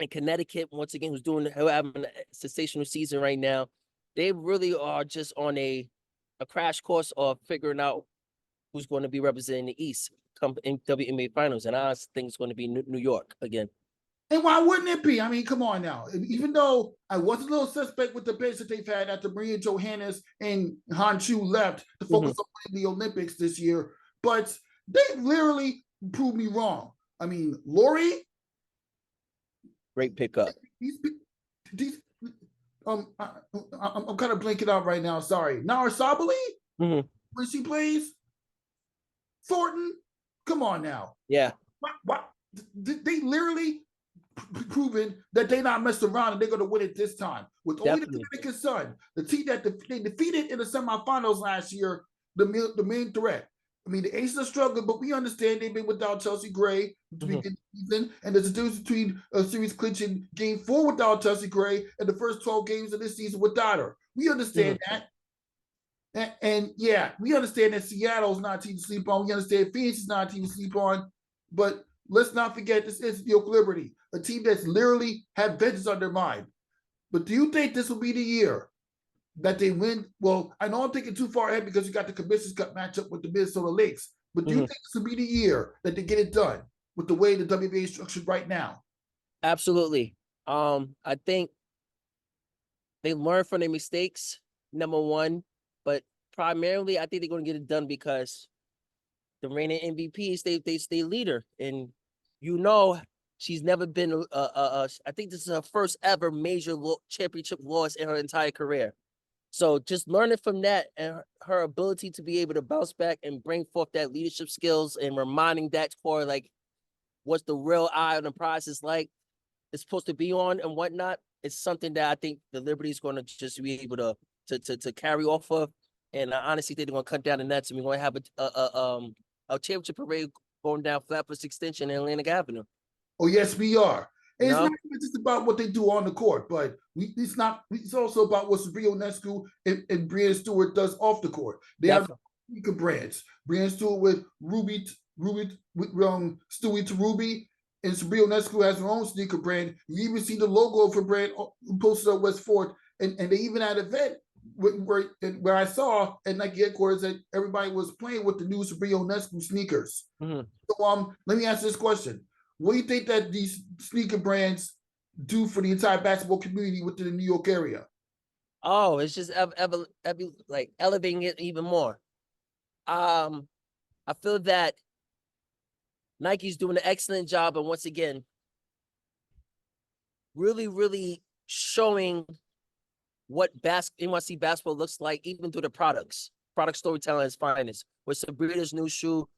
and Connecticut, once again, who's having a sensational season right now, they really are just on a crash course of figuring out who's going to be representing the East come in WNBA Finals, and I think it's going to be New York again. And why wouldn't it be? I mean, come on now. Even though I was a little suspect with the bench that they've had after Maria Johannes and Han Chu left to focus on winning the Olympics this year, but they literally proved me wrong. I mean, Lori, great pickup. I'm kind of blanking out right now. Sorry, Nara Sabali, when she plays, Thornton. Come on now. Yeah. They literally proven that they're not messing around and they're going to win it this time. With only the Definitely. Dominican Sun, the team that they defeated in the semifinals last year, the main threat. I mean, the Aces are struggling, but we understand they've been without Chelsea Gray to begin the season, and there's a difference between a series clinching game 4 without Chelsea Gray and the first 12 games of this season without her. We understand that. And yeah, we understand that Seattle's not a team to sleep on. We understand Phoenix is not a team to sleep on. But let's not forget this is New York Liberty, a team that's literally had vengeance on their mind. But do you think this will be the year that they win? Well, I know I'm thinking too far ahead because you got the Commissioners Cup matchup with the Minnesota Lynx. But do you think this will be the year that they get it done with the way the WNBA is structured right now? Absolutely. I think they learn from their mistakes, number one, but primarily I think they're going to get it done because the reigning MVP is they stay leader, and she's never been I think this is her first ever major championship loss in her entire career. So just learning from that and her ability to be able to bounce back and bring forth that leadership skills and reminding that core like what's the real eye on the prize is like it's supposed to be on and whatnot. It's something that I think the Liberty is going to just be able to carry off of. And I honestly think they're going to cut down the nets and we're going to have a championship parade going down Flatbush Extension in Atlantic Avenue. Oh, yes, we are. And it's No? not even just about what they do on the court, but it's also about what Sabrina Ionescu and Brianna Stewart does off the court. They have sneaker brands. Brianna Stewart with Ruby with Stewie to Ruby, and Sabrina Ionescu has her own sneaker brand. You even see the logo of her brand posted at West Fort, and they even had an event where I saw at Nike headquarters that everybody was playing with the new Sabrina Ionescu sneakers. So let me ask this question. What do you think that these sneaker brands do for the entire basketball community within the New York area? Oh, it's just like elevating it even more. I feel that Nike's doing an excellent job, and once again, really, really showing what NYC basketball looks like, even through the products. Product storytelling is finest. With Sabrina's new shoe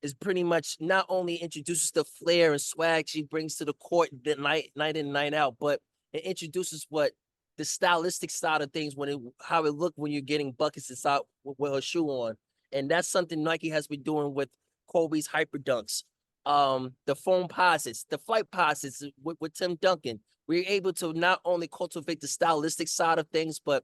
is pretty much not only introduces the flair and swag she brings to the court night in, night out, but it introduces what the stylistic side of things how it looked when you're getting buckets inside with her shoe on. And that's something Nike has been doing with Kobe's Hyper Dunks, the foam posits, the flight posits with Tim Duncan. We're able to not only cultivate the stylistic side of things, but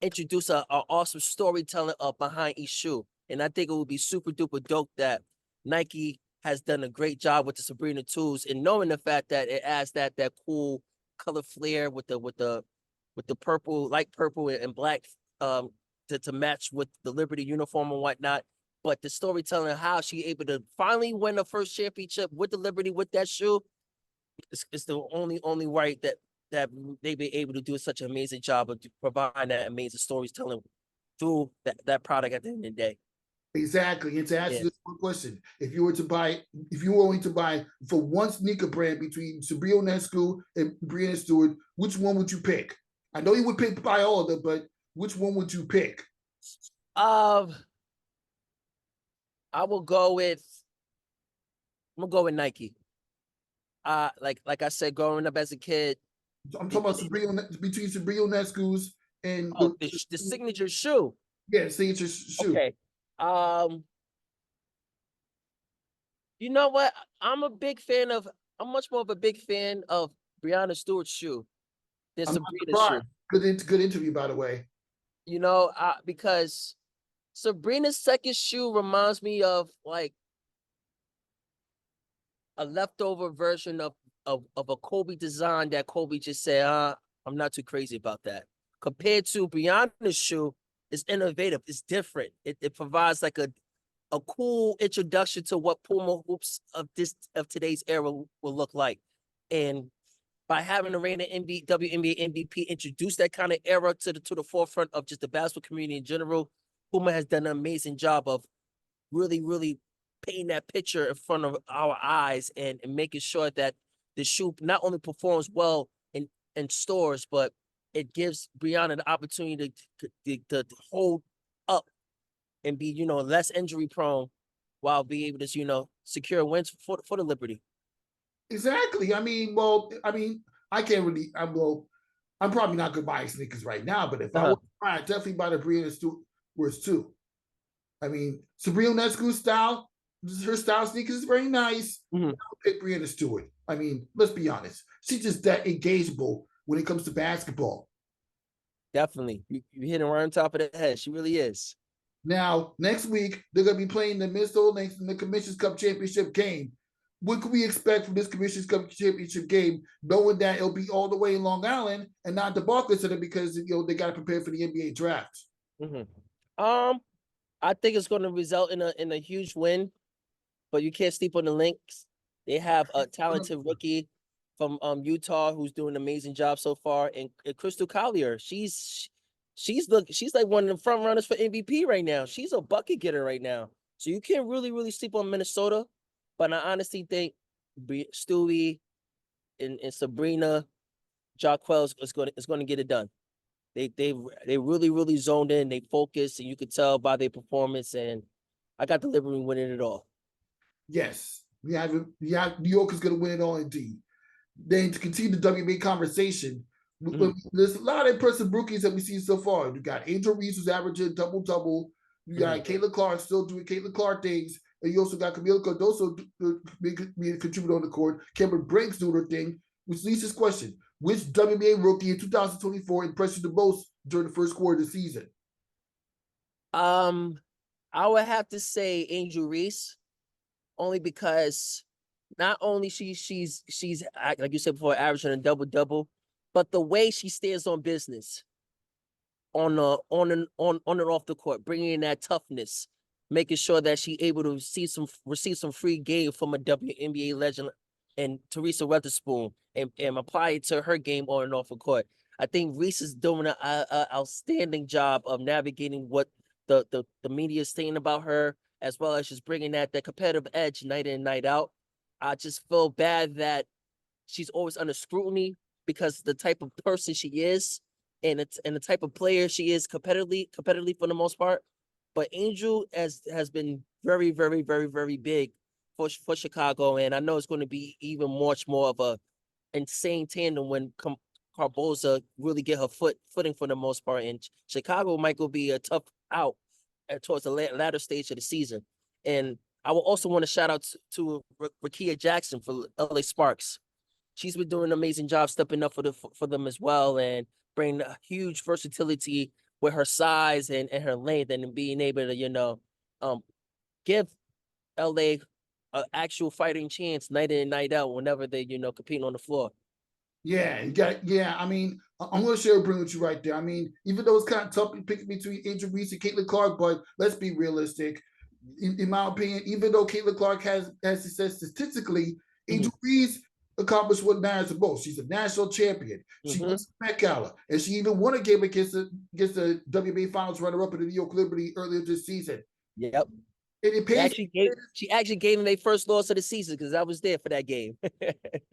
introduce a awesome storytelling behind each shoe. And I think it would be super duper dope that Nike has done a great job with the Sabrina tools, and knowing the fact that it adds that cool color flair with the purple, light purple and black, to match with the Liberty uniform and whatnot. But the storytelling, how she able to finally win the first championship with the Liberty with that shoe, it's the only right that they've been able to do such an amazing job of providing that amazing storytelling through that product at the end of the day. Exactly. And to answer this one question, if you were only to buy for one sneaker brand between Sabrina Ionescu and Brianna Stewart, which one would you pick? I know you would buy all of them, but which one would you pick? I'm gonna go with Nike. Like I said, growing up as a kid. I'm talking about between Sabrina Ionescu's and the signature shoe. Yeah, signature shoe. Okay. You know what? I'm much more of a big fan of Brianna Stewart's shoe than Sabrina's shoe. Good interview, by the way. You know, because Sabrina's second shoe reminds me of like a leftover version of a Kobe design that Kobe just said, I'm not too crazy about that. Compared to Brianna's shoe, it's innovative, it's different. It provides like a cool introduction to what Puma hoops of today's era will look like. And by having the reigning WNBA MVP introduce that kind of era to the forefront of just the basketball community in general, Puma has done an amazing job of really, really painting that picture in front of our eyes and making sure that the shoe not only performs well in stores, but it gives Brianna the opportunity to hold up and be, less injury prone while being able to, secure wins for the Liberty. Exactly. I can't really. I'm probably not gonna buy sneakers right now, but if I Uh-huh. was to buy, I'd definitely buy the Brianna Stewart's too. Sabrina Nescu's style, her style sneakers is very nice. Hmm. I'll pick Brianna Stewart. Let's be honest. She's just that engageable when it comes to basketball. Definitely. You hit it right on top of the head. She really is. Now, next week, they're going to be playing the Minnesota Lynx in the Commissioners Cup Championship game. What can we expect from this Commissioners Cup Championship game, knowing that it'll be all the way in Long Island and not the Barclays Center because they got to prepare for the NBA draft? Hmm. I think it's going to result in a huge win, but you can't sleep on the Lynx. They have a talented rookie from Utah who's doing an amazing job so far, and Crystal Collier. She's like one of the front runners for MVP right now. She's a bucket getter right now. So you can't really sleep on Minnesota, but I honestly think Stewie and Sabrina Jacquel is going to get it done. They really zoned in. They focused, and you could tell by their performance. And I got the Liberty winning it all. Yes, New York is going to win it all indeed. Then to continue the WNBA conversation, there's a lot of impressive rookies that we've seen so far. You got Angel Reese who's averaging double-double. You got Caitlin Clark still doing Caitlin Clark things. And you also got Camila Cardoso being a contributor on the court. Cameron Branks doing her thing, which leads this question. Which WNBA rookie in 2024 impressed you the most during the first quarter of the season? I would have to say Angel Reese, only because not only she's like you said before, averaging a double, but the way she stands on business on and off the court, bringing in that toughness, making sure that she able to receive some free game from a WNBA legend and Teresa Weatherspoon and apply it to her game on and off the court. I think Reese is doing an outstanding job of navigating what the media is saying about her, as well as just bringing that competitive edge night in, night out. I just feel bad that she's always under scrutiny because the type of person she is and the type of player she is competitively for the most part. But Angel has been very big for Chicago, and I know it's going to be even much more of a insane tandem when Barbosa really get her footing for the most part. And Chicago might go be a tough out towards the latter stage of the season. And I will also want to shout out to Rakia Jackson for LA Sparks. She's been doing an amazing job stepping up for them as well and bringing a huge versatility with her size and her length and being able to, um, give LA an actual fighting chance night in and night out whenever they, competing on the floor. Yeah, you got. Yeah, I'm going to share a bring with you right there. Even though it's kind of tough to pick between Angel Reese and Caitlin Clark, but let's be realistic. In my opinion, even though Caitlin Clark has success statistically, Angel Reese accomplished what matters the most. She's a national champion. She won the Met Gala, and she even won a game against the WNBA Finals runner-up in the New York Liberty earlier this season. Yep. And it pays. She actually gave them their first loss of the season because I was there for that game.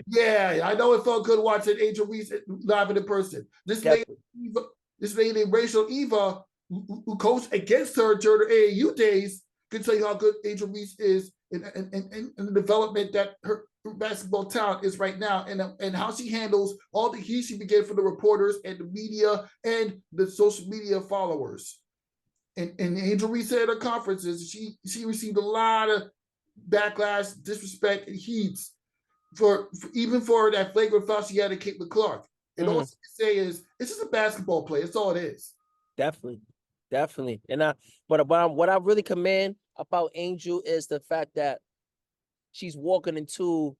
Yeah, I know it felt good watching Angel Reese live in person. This lady Rachel Eva, who coached against her during her AAU days, can tell you how good Angel Reese is in the development that her basketball talent is right now, and how she handles all the heat she began from the reporters and the media and the social media followers. And Angel Reese said at her conferences, she received a lot of backlash, disrespect, and heat for that flagrant foul she had at Caitlin Clark. And all she can say is, it's just a basketball play. That's all it is. Definitely. And what I really commend about Angel is the fact that she's walking into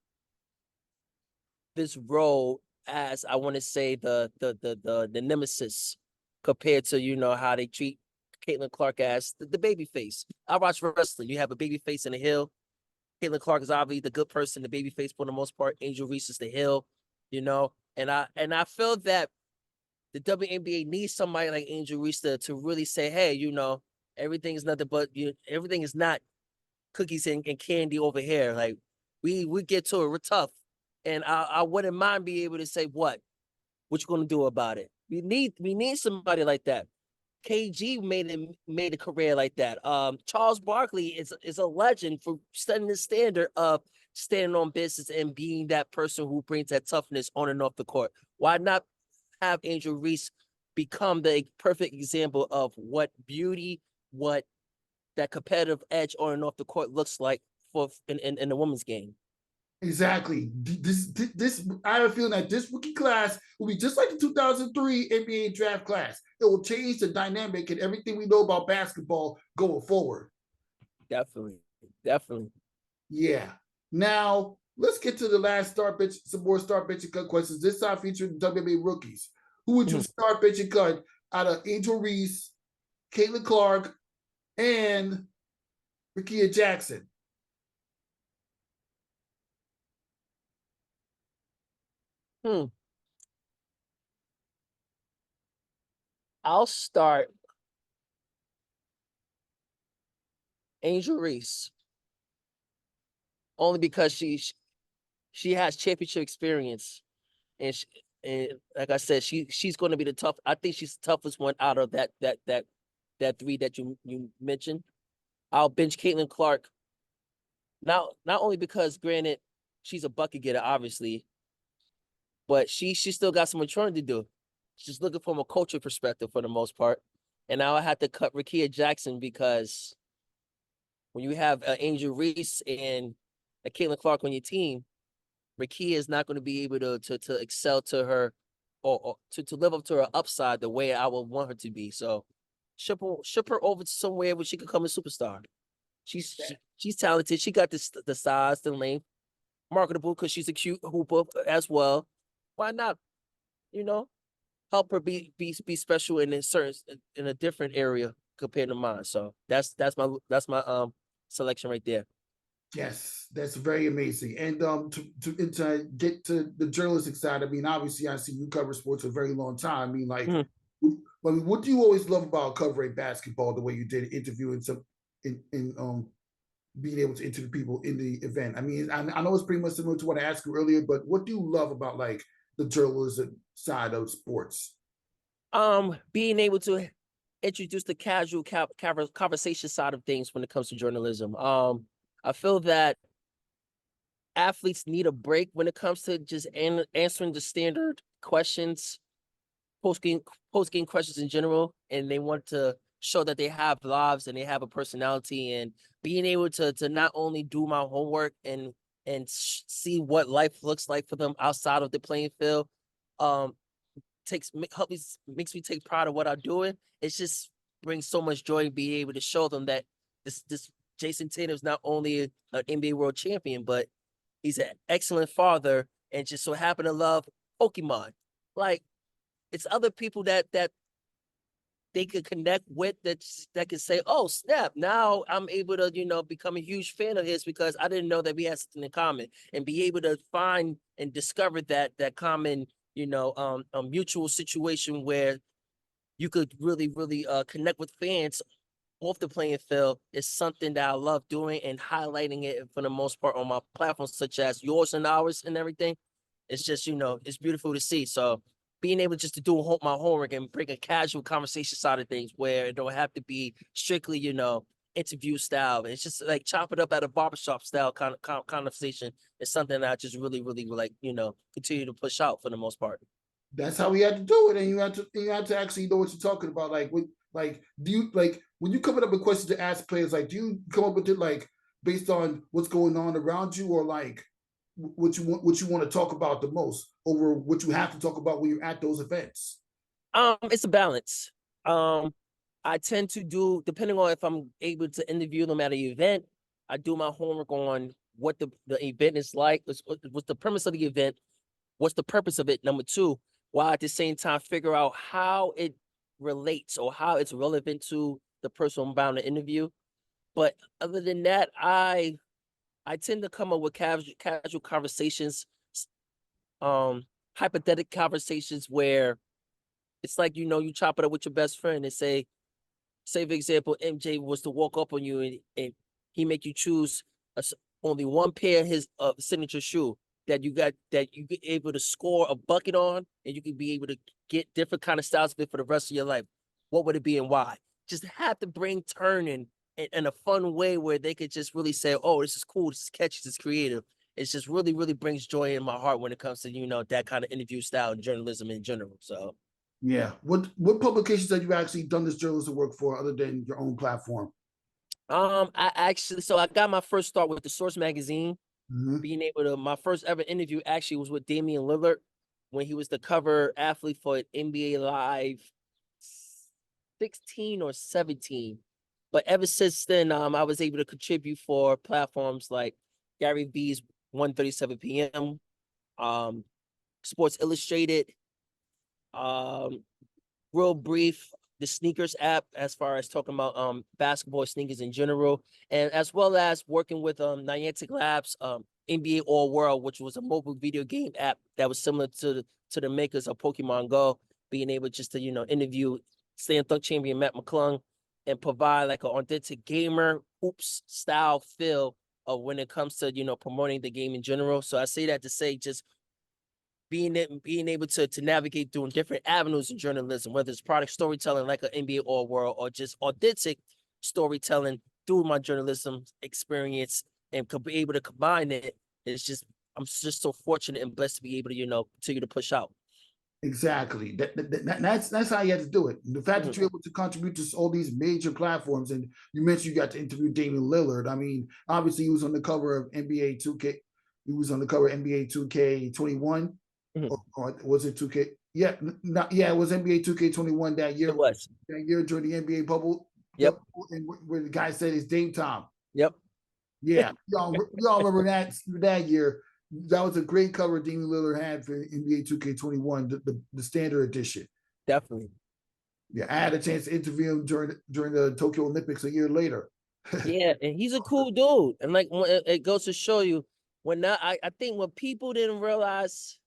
this role as, I want to say, the nemesis compared to how they treat Caitlin Clark as the baby face. I watch wrestling. You have a baby face in the heel. Caitlin Clark is obviously the good person, the baby face for the most part. Angel Reese is the heel, and I feel that the WNBA needs somebody like Angel Reese to really say, hey, everything is nothing but everything is not cookies and candy over here. Like we get to it, we're tough. And I wouldn't mind being able to say what you gonna do about it. We need somebody like that. KG made a career like that. Charles Barkley is a legend for setting the standard of standing on business and being that person who brings that toughness on and off the court? Why not have Angel Reese become the perfect example of what beauty, what that competitive edge on and off the court looks like for in the women's game? Exactly. This I have a feeling that this rookie class will be just like the 2003 NBA draft class. It will change the dynamic and everything we know about basketball going forward. Definitely, definitely. Yeah. Now let's get to the last start bench, some more start bench and cut questions. This time featuring WNBA rookies. Who would you start bench and cut out of Angel Reese, Caitlin Clark, and Rickea Jackson? I'll start Angel Reese only because she has championship experience, and like I said, she's going to be the tough. I think she's the toughest one out of that three that you mentioned. I'll bench Caitlin Clark. Not only because, granted, she's a bucket getter, obviously, but she still got some maturing to do. She's looking from a culture perspective for the most part. And now I had to cut Rickea Jackson because when you have Angel Reese and Caitlin Clark on your team, Rickea is not going to be able to excel to her or to live up to her upside the way I would want her to be. So ship her over to somewhere where she could become a superstar. She's talented. She got the size, the length, marketable because she's a cute hooper as well. Why not? You know, help her be special in a different area compared to mine. So that's my selection right there. Yes, that's very amazing. And to get to the journalistic side, I mean, obviously, I see you cover sports for a very long time. I mean, like, what do you always love about covering basketball the way you did interviewing some in being able to interview people in the event? I mean, I know it's pretty much similar to what I asked you earlier, but what do you love about like the journalism side of sports? Being able to introduce the casual conversation side of things when it comes to journalism. I feel that athletes need a break when it comes to just answering the standard questions, post game questions in general, and they want to show that they have lives and they have a personality, and being able to not only do my homework and see what life looks like for them outside of the playing field, makes me take pride of what I'm doing. It's just brings so much joy being able to show them that this Jason Tatum is not only an NBA world champion, but he's an excellent father and just so happen to love Pokemon. Like, it's other people that they could connect with that could say, "Oh snap! Now I'm able to become a huge fan of his because I didn't know that we had something in common," and be able to find and discover that common a mutual situation where you could really connect with fans off the playing field is something that I love doing and highlighting it for the most part on my platforms such as yours and ours and everything. It's just, it's beautiful to see. So being able just to do my homework and bring a casual conversation side of things where it don't have to be strictly, interview style. It's just like chop it up at a barbershop style kind of conversation is something that I just really like, continue to push out for the most part. That's how we had to do it, and you had to actually know what you're talking about. Do you like when you coming up with questions to ask players? Like, do you come up with it like based on what's going on around you, or like what you want to talk about the most over what you have to talk about when you're at those events? It's a balance. I tend to do, depending on if I'm able to interview them at an event, I do my homework on what the event is like, what's the premise of the event, what's the purpose of it, number two, while at the same time figure out how it relates or how it's relevant to the person I'm bound to interview. But other than that, I tend to come up with casual conversations, hypothetical conversations where it's like, you chop it up with your best friend and say, for example, MJ was to walk up on you and he make you choose only one pair of his signature shoe that you get able to score a bucket on, and you can be able to get different kind of styles of it for the rest of your life. What would it be and why? Just have the brain turning in a fun way where they could just really say, "Oh, this is cool, this is catchy, this is creative," it's just really, really brings joy in my heart when it comes to, you know, that kind of interview style and journalism in general. So Yeah. What publications have you actually done this journalism work for other than your own platform? I got my first start with the Source magazine, Mm-hmm. being able to, my first ever interview actually was with Damian Lillard when he was the cover athlete for NBA Live 16 or 17. But ever since then, I was able to contribute for platforms like Gary V's 1:37 p.m., um, Sports Illustrated, um, Real Brief, the sneakers app, as far as talking about basketball sneakers in general, and as well as working with Niantic Labs, NBA All World, which was a mobile video game app that was similar to the makers of Pokemon Go, being able just to, you know, interview Slam Dunk champion Matt McClung and provide like an authentic gamer hoops style feel of when it comes to, you know, promoting the game in general. So I say that to say just being able to navigate through different avenues in journalism, whether it's product storytelling like an NBA All World or just authentic storytelling through my journalism experience and could be able to combine it. It's just I'm just so fortunate and blessed to be able to, you know, continue to push out. Exactly. That's how you have to do it. And the fact that Mhm. you're able to contribute to all these major platforms, and you mentioned you got to interview Damian Lillard. I mean, obviously he was on the cover of NBA 2K. He was on the cover of NBA 2K21, Mhm. or was it 2K? Yeah, yeah, it was NBA 2K21 that It year. was. That year during the NBA bubble, Yep. and where the guy said it's Dame time. Yep. Yeah, y'all remember that year? That was a great cover Damian Lillard had for NBA 2K21, the standard edition. Definitely. Yeah, I had a chance to interview him during the Tokyo Olympics a year later. Yeah, and he's a cool dude. And like it goes to show you I think when people didn't realize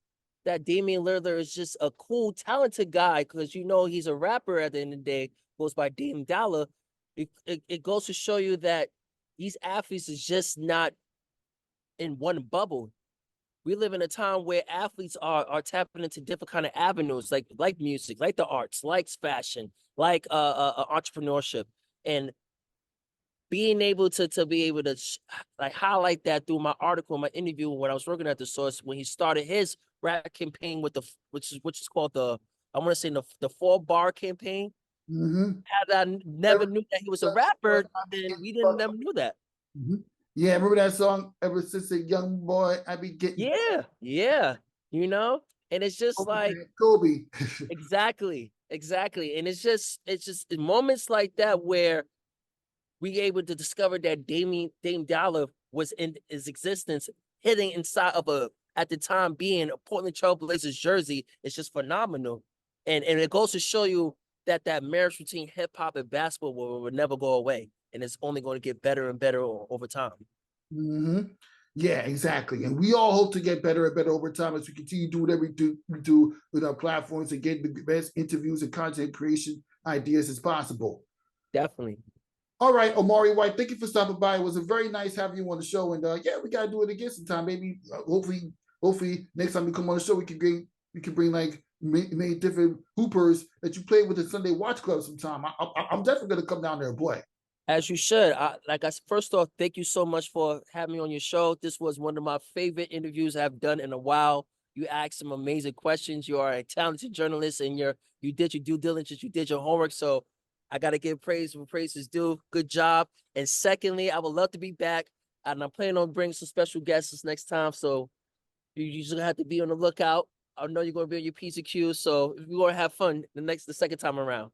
that Damian Lillard is just a cool, talented guy, because you know he's a rapper at the end of the day, goes by Dame Dollar. It goes to show you that these athletes is just not in one bubble. We live in a time where athletes are tapping into different kind of avenues, like music, like the arts, like fashion, like entrepreneurship, and being able to be able to like highlight that through my article, my interview when I was working at the Source when he started his rap campaign with which is called the I want to say the 4 bar campaign. Mm-hmm. Had I never knew that he was a rapper, then we didn't never knew that. Mm-hmm. Yeah, remember that song? Ever since a young boy, I be getting Yeah, yeah, you know, and it's just like Kobe. exactly, and it's just in moments like that where we able to discover that Dame Dollar was in his existence, hitting inside of a at the time being a Portland Trail Blazers jersey is just phenomenal, and it goes to show you that that marriage between hip hop and basketball will never go away, and it's only going to get better and better over time. Mm-hmm. Yeah, exactly. And we all hope to get better and better over time as we continue to do whatever we do with our platforms and get the best interviews and content creation ideas as possible. Definitely. All right, Omari White, thank you for stopping by. It was a very nice having you on the show. And yeah, we gotta do it again sometime. Maybe hopefully next time you come on the show, we can bring like many different hoopers that you play with the Sunday Watch Club sometime. I'm definitely gonna come down there and play. As you should. First off, thank you so much for having me on your show. This was one of my favorite interviews I've done in a while. You asked some amazing questions. You are a talented journalist, and you did your due diligence. You did your homework. So I gotta give praise where praise is due. Good job. And secondly, I would love to be back, and I'm planning on bringing some special guests this next time. So you just have to be on the lookout. I know you're gonna be on your P's and Q's, so we're gonna have fun the second time around.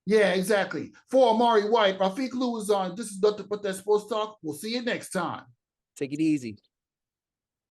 Yeah, exactly. For Omari White, Rafiq Lou is on. This is Nothing But That Sports Talk. We'll see you next time. Take it easy.